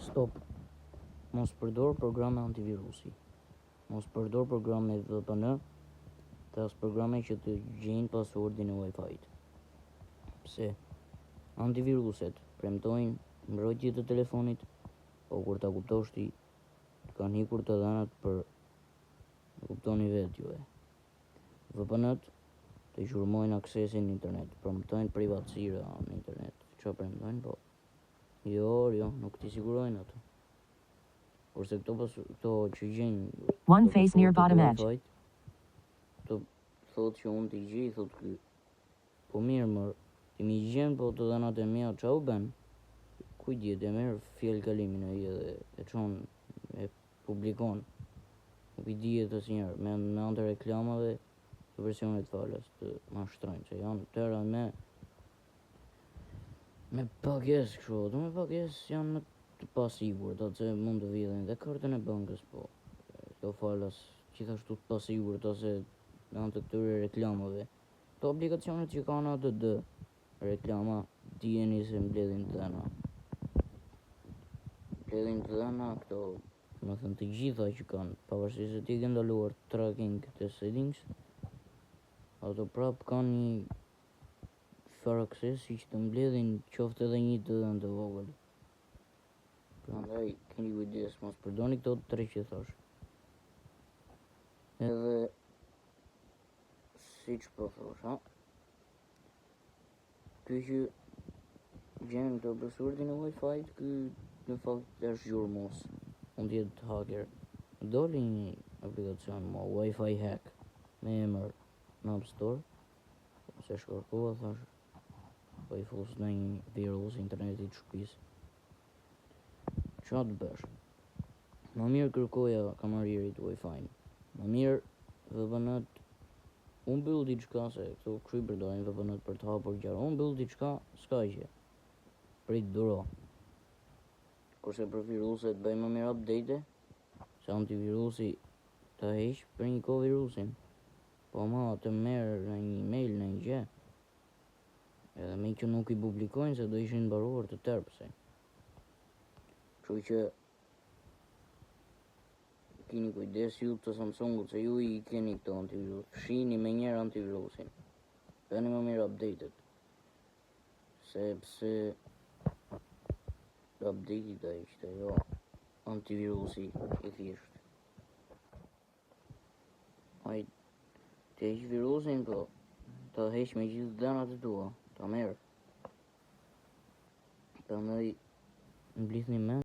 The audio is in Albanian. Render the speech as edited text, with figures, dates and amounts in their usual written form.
Stop. Mos përdor programe antivirusi. Mos përdor programe VPN dhe as programe që të gjejnë passwordin e Wi-Fi-t. Pse? Antiviruset premtojnë mbrojtje të telefonit, po kur ta kuptosh ti, kanë hikur të dhënat për kuptoni vetë juve. VPN-t të gjurmojnë aksesin në internet, premtojnë privatësira në internet. Çfarë premtojnë? Po. Jo, nuk ti sigurojnë ato. Kurse këto që gjejnë One face near bottom edge. Të thotë që unë t'i gjej, thotë ky. Po mirë më, ti mi gjen, po të dhanat e mia qa u ben? Kuj djet, e merë fjell kalimin e e çon, e publikon. Nuk i dijet asnjëherë, me anë të reklamave të versionit falas të mashtrojnë, që janë tëra me pagesë kështu, do me pagesë janë më të pasigurt, atë që mund të vidhen dhe kartën e bankës, po këto falas gjithashtu të pasigurt ose me anë të këtyre reklamave. Këto aplikacionet që kanë ADD reklama, dijeni se mbledhin të dhëna. Mbledhin të dhëna këto, më thënë të gjitha që kanë, pavarësisht se ti ke ndaluar tracking të settings, ato prap kanë një farë aksesi që të mbledhin qoftë edhe një të dhënë të vogël. Prandaj keni kujdes, mos përdorni këto tre që thash. Edhe siç po thosha, ky që gjen këto passwordin e Wi-Fi-t, ky në fakt është gjurmos. Mund të jetë hacker. Doli një aplikacion Wi-Fi hack me emër në App Store, se shkërkova thash, po i fus në një virus internetit shtëpisë. Qa të bësh? Më mirë kërkoja kamaririt Wi-Fi. Më mirë VPN-t, unë mbyll diçka se këto kështu i përdorin VPN-t për të hapur gjëra. Unë mbyll diçka, s'ka gjë. Prit duro. Kurse për viruset bëj më mirë update, se antivirusi ta heq për një kohë virusin. Po ma të merë në një mail në një gjë. Edhe me që nuk i publikojnë se do ishin mbaruar të terpse. Kështu që keni kujdes ju të Samsungut se ju i keni këto antivirus. Fshini me njerë antivirusin. Bëni më mirë updated. Sepse update-i ta ishte, jo antivirusi i thjesht. Ai të heq virusin, po ta heq me gjithë dhënat e tua, ta merë. Prandaj mblidhni mend.